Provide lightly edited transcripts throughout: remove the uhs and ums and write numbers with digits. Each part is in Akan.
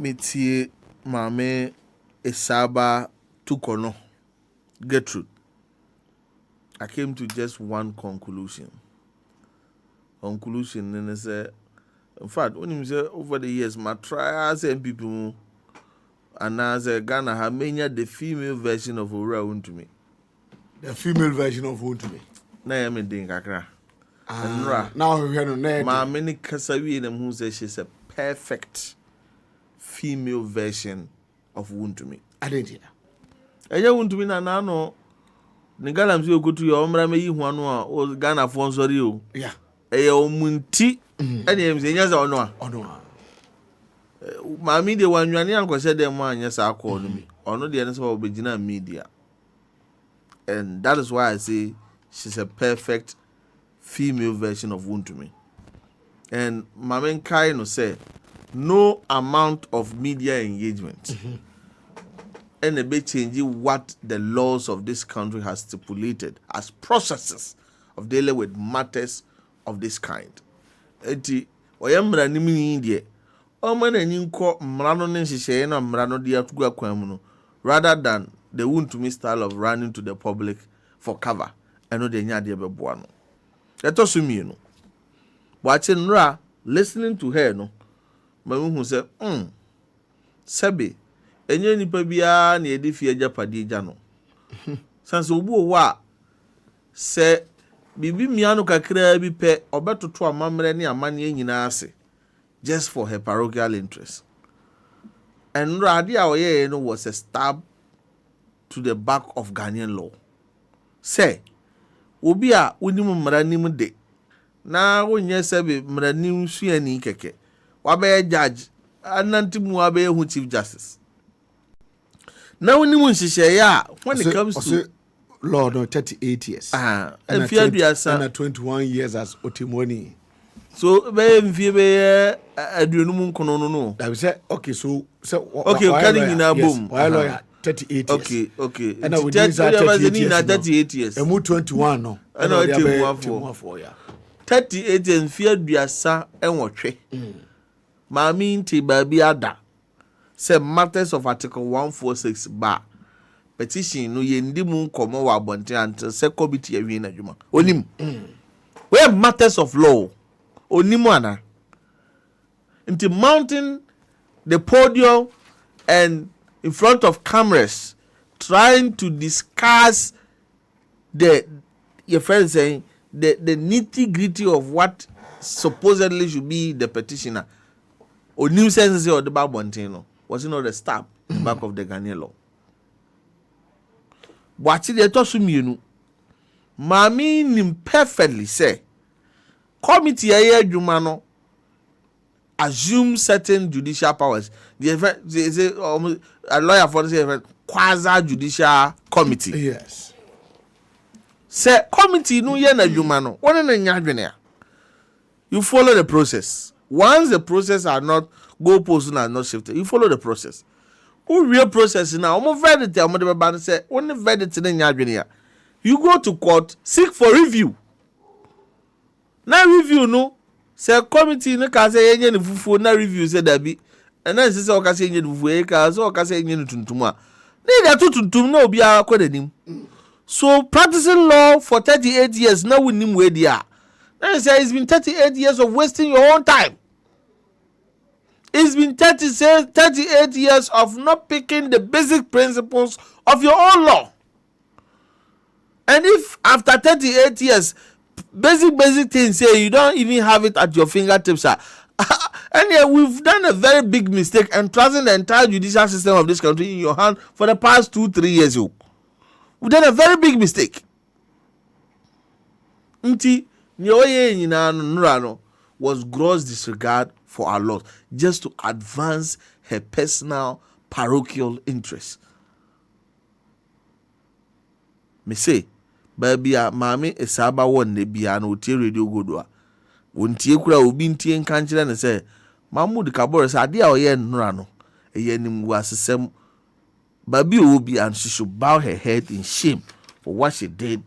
metie mame Esaba Tukono Gertrude. I came to just one conclusion. And I said, in fact, when you say over the years, my trials and people, and as a Ghana have many the female version of Ura Wontumi. The female version of Wontumi. Na I am doing kakra. Now we have no my many Kasawi them who say she's a perfect female version of Wontumi. I didn't hear. Eya Wontumi na no. Nigala mzi okutu ya omra me yi hu anu a o Ghana fo nsori o. Yeah. Eya omunti. Ene mzi nyaza ono a. Ono a. Mami de wanwani ankwese dem anya sa akọ no mi. Ono de ne so obegina media. And that is why I say she's a perfect female version of Wontumi. And Mamen Kai no say no amount of media engagement and a bit changing what the laws of this country has stipulated as processes of dealing with matters of this kind. Eti oyamra ni mi ndie o ma na nyinko mrano ne nhihye na mrano dia tugu akwan no rather than the Wontumi style of running to the public for cover eno de nya de beboa no eto so mienu wache nra listening to her no ma hu say sebe enye nipa bia na edifi ajapade agya no sanse obu wa se bibi mianu kakra bi pe obetoto amamre ne amane nyina ase just for her parochial interest. And Radi Aoye was a stab to the back of Ghanaian law. Say, Ubia unimu mranimu de. Na wonye sebe mranimu suyani keke. Wabe judge, anantimu wabe hu chief justice. Na unimu nshishe ya, when it comes to law no 38 years. And 21 years as Otimoni. So be mfie aduonum nkono no. That we say okay okay carrying na boom. Why lawyer 38 years. Okay. And we did 38 years. Emu 21 no. And I tell 38 and fear biasa enwotwe. Mami nti baby ada. Say matters of article 146 bar. Petition no ye ndimu nkomo wa abonte until say committee awie na dwuma. Onim. Where matters of law Onimwana into mounting the podium and in front of cameras trying to discuss your friend saying the nitty-gritty of what supposedly should be the petitioner or new sense or the Babontino was not a stab in the back of the Ghanaian law. What they told me, Mami nim perfectly say committee Jumano assume certain judicial powers. They say a lawyer for say quasi judicial committee. Yes. Say committee no ye na Jumano. What na nyadwene. You follow the process. Once the process are not goalposts are not shifted, you follow the process. Who real process now? Omo verdict omo de baba say only verdict na nyadwene. You go to court, seek for review. Now review no say committee no ka say yenye ne fufuo na review say dabi and then say o ka say yenye ne fufuo e ka so o ka say yenye ne tuntum a na dey tuntum na obi akwadenim. So practicing law for 38 years na winim we dia. Now say it's been 38 years of wasting your own time. It's been 38 years of not picking the basic principles of your own law. And if after 38 years basic things say you don't even have it at your fingertips, and yeah, we've done a very big mistake entrusting the entire judicial system of this country in your hand for the past 2-3 years. We've done a very big mistake. Nti nyoye nyina no was gross disregard for our laws just to advance her personal parochial interests. Me say baby a mami Esaba won ne bia na otie radio godwa wontie kura obi ntie nka nkire ne say Mahmoud Kabore say ade a oye nnura no eye nim wasesem baby obi and she should bow her head in shame for what she did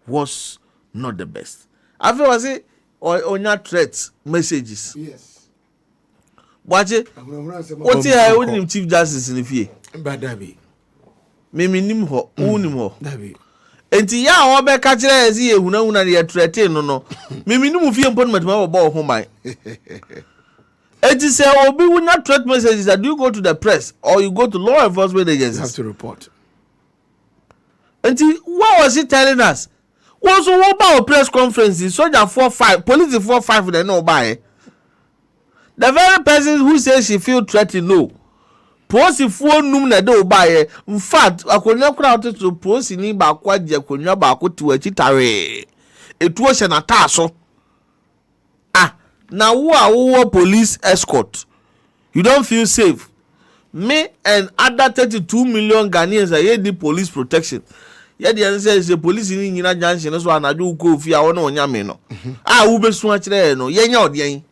was not the best. I feel was it onya threats messages. Yes. Boache what here we chief justice in fie Badabi me nim ho unim ho dabi enti ya wo be ka kire ezi ehunahuna ne yetrete no me nim fie mpon matuma bo ho man enti say obi wunya threat messages that you go to the press or you go to law enforcement agencies. You have to report. Enti what was he telling us? Was what about press conferences? Soldier 4-5, police 4-5 they no buy. The very person who says she feel threatened no. Posi fuo num na de buy. In fact, akonya kura to posi ni ba kwa je akonya ba ko ti wachi tare. Etuo she na ta so. Ah, now who police escort? You don't feel safe. Me and other 32 million Ghanaians are the police protection. Yet the answer is the police in Nina Junction, so I do go if you are no yamino. Ah, who be so much there, no, yen.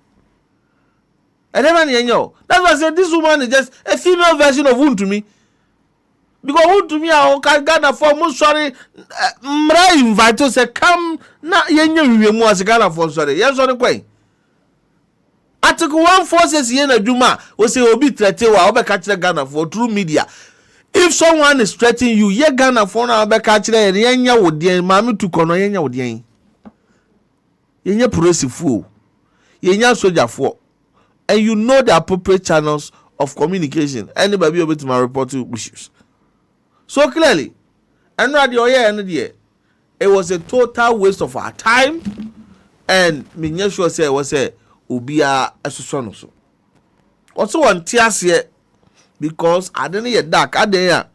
And then yenyo. That's why I said this woman is just a female version of Wontumi. Because Wontumi, I Ghana for most sorry, Mra invite us, come, na yenyo, you more as Ghana for sorry. Yes, on the way. Article 1 says Yena Juma will say Obi Trete wa Obe catch Ghana for through media. If someone is threatening you, ye Ghana for na Obe catch and yenya would yen mami to kono yenya would yen. Yenya progressive fool. Yenya soldier for. And you know the appropriate channels of communication. Anybody able to my reporting issues. So clearly, and right the it was a total waste of our time. And me sure say was a Ubia Asono so. Also one tears here because I didn't yet dark. I dare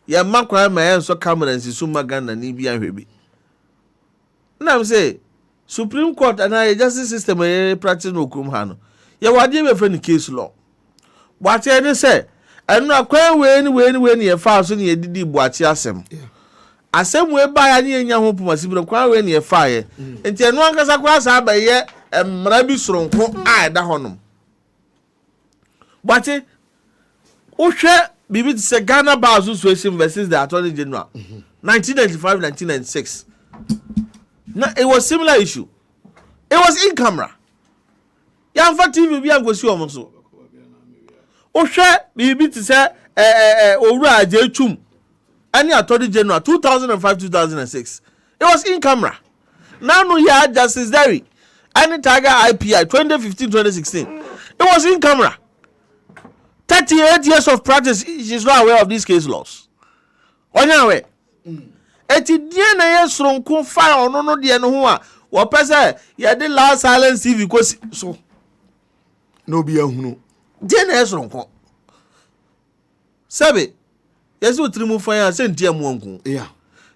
ya makwa my so camera and Suma Ghana Nibia Hebi. Now say Supreme Court and I justice system a practice no kumhano. Ya wadi me friend case law. What I say and no kwa when ye file so ye didi boachi asem. Asem we buy ani enya ho pomasibro kwa when ye file. Enti eno ankasa kwa sa ba ye mrabi soronko a da honom. But ohwe bibi se Ghana Bar Association versus the Attorney General 1995-1996. Now it was similar issue. It was in camera. Ya fa TV bi angosi omo so. Ohwe bibi ti se owura aje twum any Attorney General 2005-2006. It was in camera. Now no ya Justice Derry any Tiger IPI 2015-2016. It was in camera. 38 years of practice, she's not aware of these case laws. Onyawe. Eti die na ye sronko fire no die no ho a wo pese ye de last silence TV ko so no be ahunu die na ye sronko sabe yes wo trimu fire se ntia mu onku yeah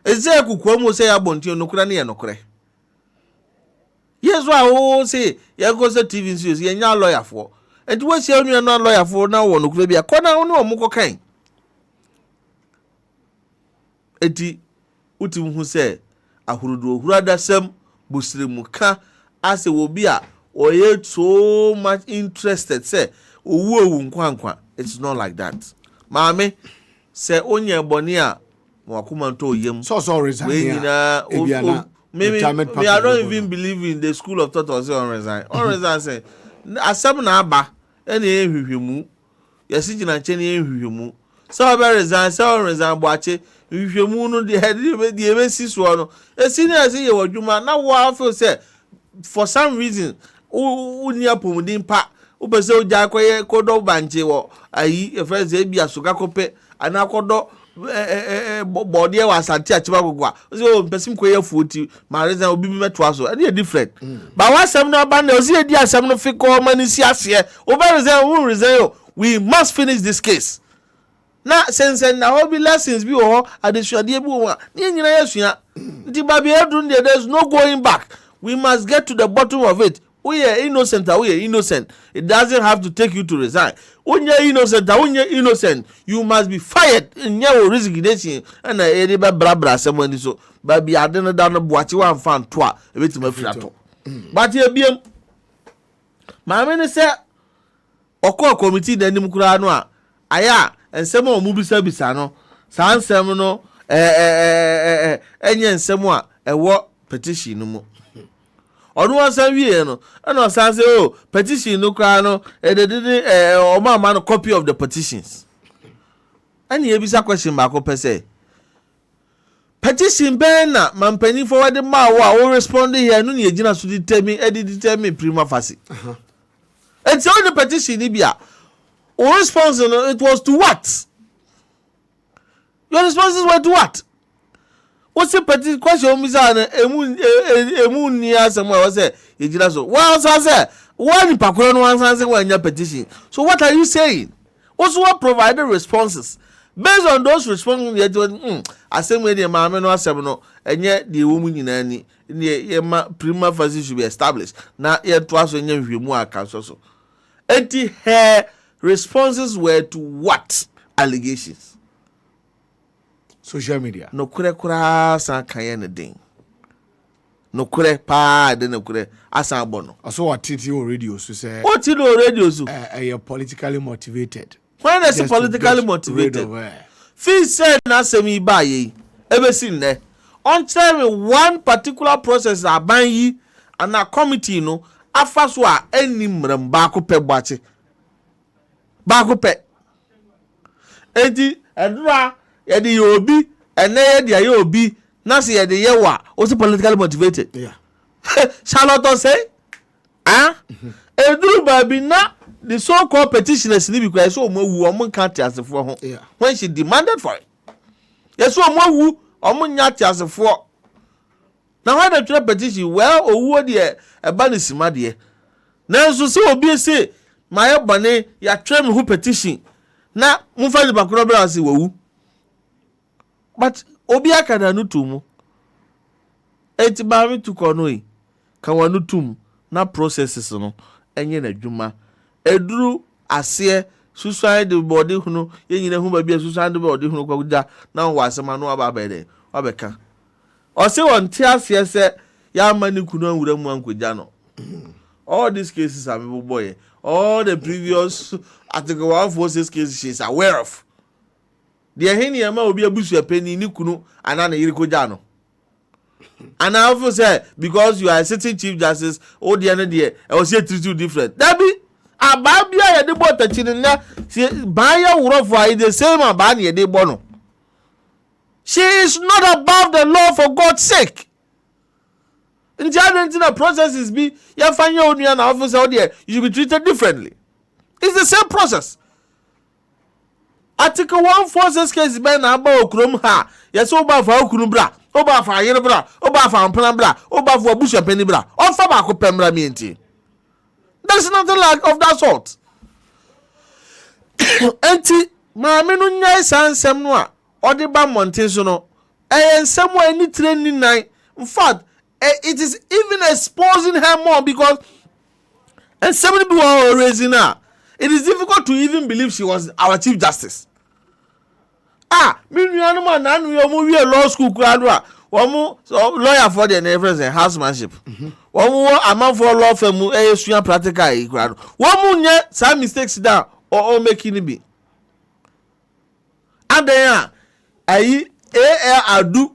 eze kukwa mu se ya bonti onokura ne ye nokure yes wa o se ye go se TV news ye nya lawyer for enti we se anu na lawyer for na wo nokura bia kona onu omuko kan enti utim hu se ahurudu ohurada sem busirimuka ase wo bia oye so much interested say owu nkwankwa. It's not like that. Maame se onye boni a wakuma nto yem so resign maybe I don't even believe in the school of thought or say on resign say asem na aba ene ehwehwemu yesi gina nche ne ehwehwemu so be resign so resign boache ehwehwemu no de be si so no esi na esi ye wadwuma na wo feel say for some reason uni apomudin pa o pese o ja koye kodo banche wo ayi e first e bia so gakope ana kodo body wa santi achiba gogwa o person koye fuoti ma reason obi bi meto aso e different but wa sem no ba na o si e di asem no fiko manisi ase o ba reason we must finish this case na sense na ho be lessons bi ho adesuade bi ho ni nyina yesua nti ba bi edun there's no going back. We must get to the bottom of it. We are innocent. It doesn't have to take you to resign. When you're innocent, you must be fired in your resignation. And I bra someone so baby I don't know what you want fan twa a bit my flato. But here be my minister oko committee the nimkura no aya and some more movie service no san sem no enye nsem a ewo petition no mo Onu wan san wie no. And o san say oh petition no kra no they didn't o ma no copy of the petitions. And ye bisa question back up say. Petition ben na mampani forward ma wo respond here no ne agina so determine prima facie. And so the petition ni bia. O response no it was to what? Your responses were to what? What's the petition question mi say na emu ni asem wa say agina so. Well so say one pakoro no answer say one petition. So what are you saying? Also what provided responses? Based on those responses, asem we dey maame no asem no enye de wo mu nyina ni ye ma prima facie should be established. Na ye to aso enye hwemu aka so. Enti her responses were to what allegations? Social media. No kura san kan ne den. No kure pa de no kure asan bono. Also what TTO radio so say. What TTO radio so? You're politically motivated. When is politically motivated? Fee said na semi ba ye ebe sin ne. On tell me one particular process aban yi and a committee no afa so a eni mrem ba ko pe boache. Ba ko pe. Enti edura ye de obi ene ye de ye obi na se ye de ye wa o politically motivated. Yeah. Charlotte say eduru ba bi na the so-called petitioners ni because so omo omo kan ti asefo ho when she demanded for it. Yes, omo omo nya ti asefo. Now when the petition well owo de e ba ni sima de. Na so say obi say my bone ya trem who petition. Na mu fa di bakoro bra say wu. But obi akada no tumu. Enti ba mi to kono yi. Kan wanu tum na processes no enye na dwuma. Eduru ase suicide body hunu ye nyina hu ba bia suicide body hunu kwaguja na wo asema no aba bede obeka o se won ti ase se ya mani kunu anwura mu ankoja no. All these cases are boy all the previous article 146 cases she is aware of. The heni ama obi abusu apeni ni kunu ana na yiri koja no. And I also say because you are a sitting chief justice o de na de e o say treat you different. That be ababia ye de bota chini na baya wurofo ai the same aba na ye de bo no. She is not above the law for God's sake. In the Argentina processes be ya fanya onua na officer o de you should be treated differently. It's the same process. Article 146 case be na aba okrom ha yes oba fa okunu bra oba fa yere bra oba fa ampana bra oba fa abusu apani bra on fa ba ko pemra mi enti. There's nothing like of that sort. Enti maame no nyai sansem no a odi ba mountain so no ensem wa ni training nine. In fact it is even exposing her more because and somebody be raising her. It is difficult to even believe she was our chief justice. Me nuanu ma nanu yo mu wie law school kurado a wo lawyer for the reference and housemanship. Wo amount for law firm sua practical e kurado. Wo mu nye some mistakes down or making be. And then ayi adu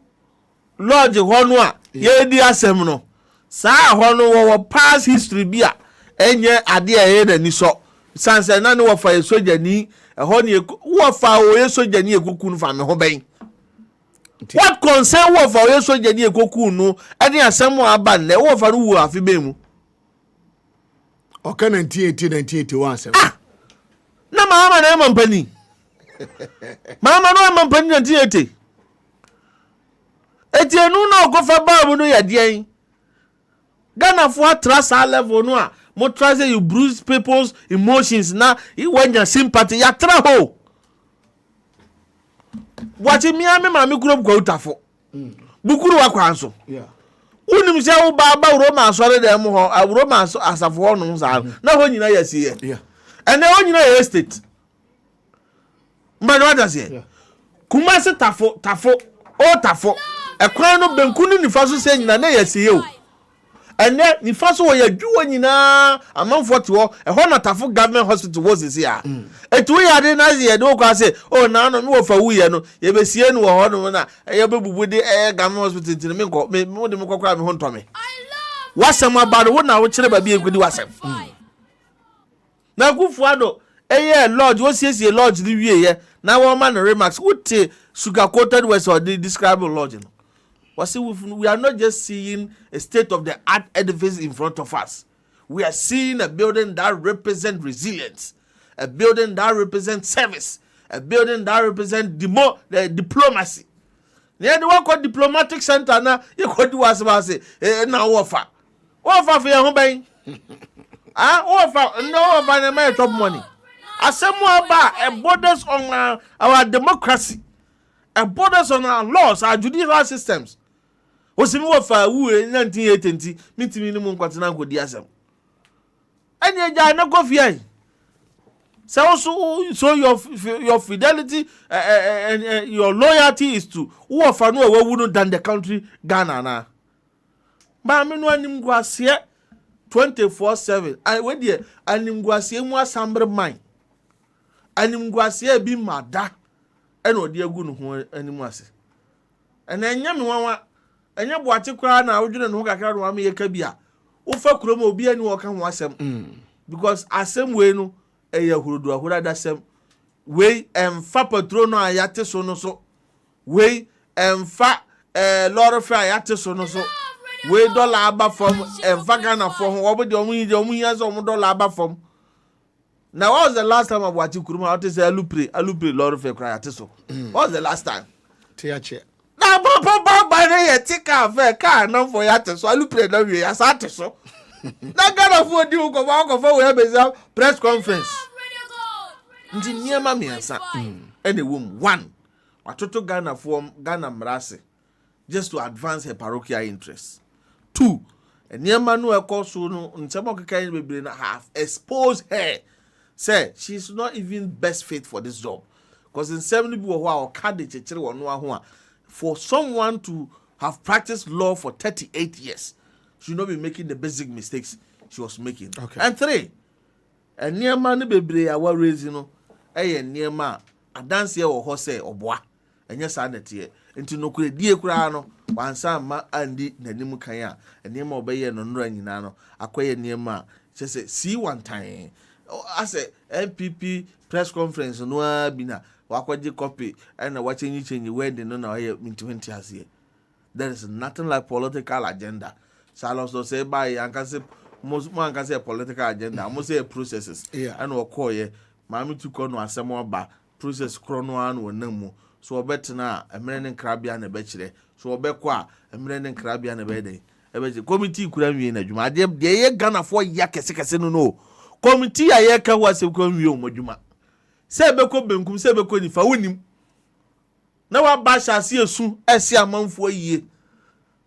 lodge ho no a ye di asem no. Saa ho no wo past history bia enye ade e na ni so. Sanse na ne wo fa soja ni ho ne wo fa o soja ni ekoku no fa me ho ben. What concern wo fa o soja ni ekoku no e de asem aba ne wo fa ru afi be mu. O kan 1981 se. Na mama na mampani. Mama no mampani 1980. Etienu na go fa ba mu no ya de. Ghana for trust level no a mo try say you bruise people's emotions na when your sympathy ya tra ho. What me mama kuro kwa utafo. Bukuru wa kwanso. Yeah. Unim se wo ba Roma asore dem ho, Roma asafo ho no sa. Na ho nyina ya sie. Yeah. And ho nyina ya estate. Mbana wata sie. Yeah. Kumase tafo, o tafo. Ekwan no benku ni nifa so se nyina na ya sie o. And then the first one you do nyina amanfo te ho e ho na tafo government hospital was this here. Etu ya de na ye do kwa say oh na no me wo fa wuye no ye be sie no ho no na ye be bubu de government hospital tin me ko me de me kokra me ho ntome. I wasem about wo na wo kire ba bi egudi wasem na Kufuado lodge wo siesie lodge ni wie ye na wo man remarks wote sugar coated words or the describe lodge no was we are not just seeing a state of the art edifice in front of us. We are seeing a building that represents resilience, a building that represents service, a building that represents diplomacy. Near the one called diplomatic center now, you could do as I say, now offer for your home bank. Offer no offer the matter of money. I say more about a borders on our democracy, a borders on our laws, our judicial systems. Was in offer who in 1980 meeting minimum quatina go diasem. And you are not go fear. So also, so your fidelity and your loyalty is to who offer no we wouldn't than the country Ghana na. But I mean when him go here 24/7. I went there and him go here more sambre mind. And him go here be mada. And odi egu no ho animu ase. And enya me wanwa enya boate kra na wodwene no kakra no am ye ka bia. Wo fa kurom obi ani wo ka ho asem. Because asem we no eya hurudu ahura da sem. We emfa patrono ayate so no so. We emfa lord fa ayate so no so. We dollar aba from emfa Ghana for ho obo de omu yan so omu dollar aba from. Now, what was the last time I watched Kuruma? I say Alupre, Lord of Ekra. So, what was the last time? Tiache. Now, Papa, take a car, no for Yates. So, Alupre, no, we are so. That kind of what you go out of our press conference. Engineer Mammy and son. Any woman, one. Watoto Ghana form Ghana Mrase just to advance her parochial interests. Two, and near Manuel Kosuno, and some of the kind of have exposed her. Say she's not even best fit for this job because in 70 people for someone to have practiced law for 38 years should not be making the basic mistakes she was making. Okay. And three, and near man bebre our raising no near ma a dance here or horse or bois and yes sanity into no kure die kura no wansa ma andi nanimu kanya and near obey no nano akwaye near ma just see one time. I say MPP press conference no bina wakwaje copy and watching you change where they know now here in 20 years here. There is nothing like political agenda. Salos do say by and can say most man can say political agenda. I must say processes. Yeah. And we call ye mami to call no asemo ba process chrono an wo namu. So better na emrenen krabia na bechire. So obekwa emrenen krabia na bede. Ebe committee kura wi na dwuma. De ye Ghana for ya kese no. Committee ayeka wase ko nwie omodwuma se be ko benkum se be ko nifa wonim na wa ba hyase esu ese amanfo yie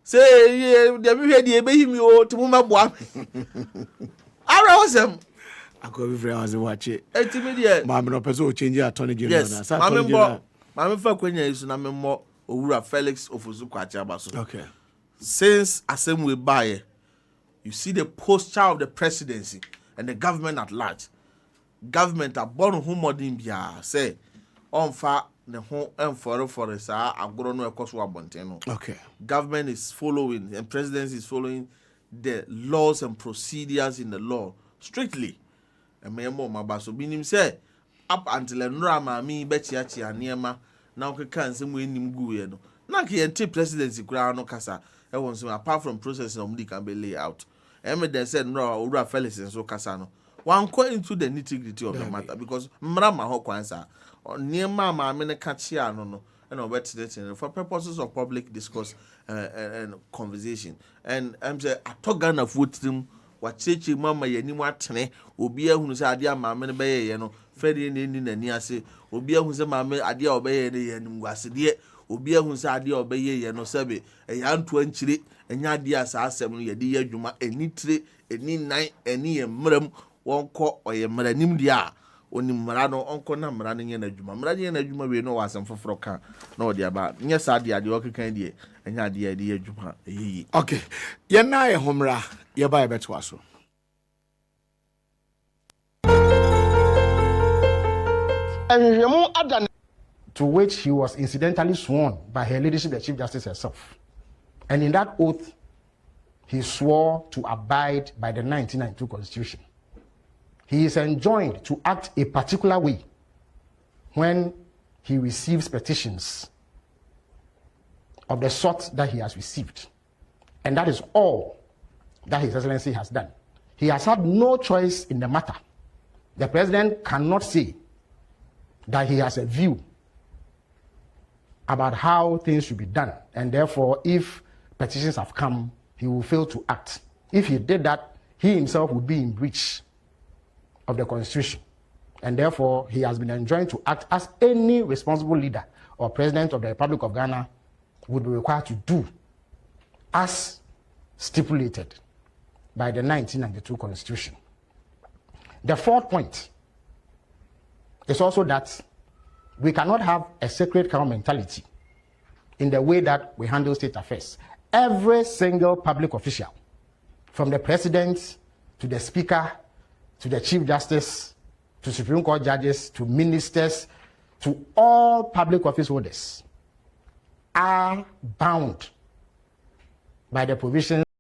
se de me hwe de be himi o timo maboa ara wasem akobi frɛ wase wache etimi de ma me no person o change attorney general na sa attorney general ma me fa kwanya isu na me mo owura Felix Ofosu kwachi abaso. Okay. Since assembly buy you see the posture of the presidency and the government at large. Government are born who modern bia say on fa the home and for sa agro no ekoso abonteno. Okay. Government is following and presidency is following the laws and procedures in the law strictly. And me mo mabaso binim say up until enra ma mi be chiachi aniema na okeka nsem enim guye no. Na ke enti presidency kura no kasa e won so apart from process of the can be lay out. Evidence said no Ura Felix and so Casano. One go into the nitty-gritty of the matter because Mrama Hokwansa or near Mama Mene Kachiano and over for purposes of public discourse and conversation. And I'm saying I talk gun of wood them what chechi mama yenima tene obia who's idea mamma bay yeno Freddy in Indian near say obia who's a mamma idea obey and was dear obia who's idea obey yeno sebe a young 20 enya dia sa asem no yede yadwuma enitre eni nan eni emram wonko oyemranim dia onimra no onko na mra no nye na adwuma mra nye na adwuma we no wasem foforo ka na odi aba nye sa dia de okekan die enya dia de adwuma eyi. Okay, ye na ye homra ye ba ye beto aso to which he was incidentally sworn by her ladyship the Chief Justice herself. And in that oath, he swore to abide by the 1992 Constitution. He is enjoined to act a particular way when he receives petitions of the sort that he has received. And that is all that His Excellency has done. He has had no choice in the matter. The president cannot say that he has a view about how things should be done, and therefore, if petitions have come, he will fail to act. If he did that, he himself would be in breach of the Constitution, and therefore, he has been enjoined to act as any responsible leader or president of the Republic of Ghana would be required to do, as stipulated by the 1992 Constitution. The fourth point is also that we cannot have a sacred cow mentality in the way that we handle state affairs. Every single public official, from the president to the speaker to the chief justice to Supreme Court judges to ministers to all public office holders, are bound by the provisions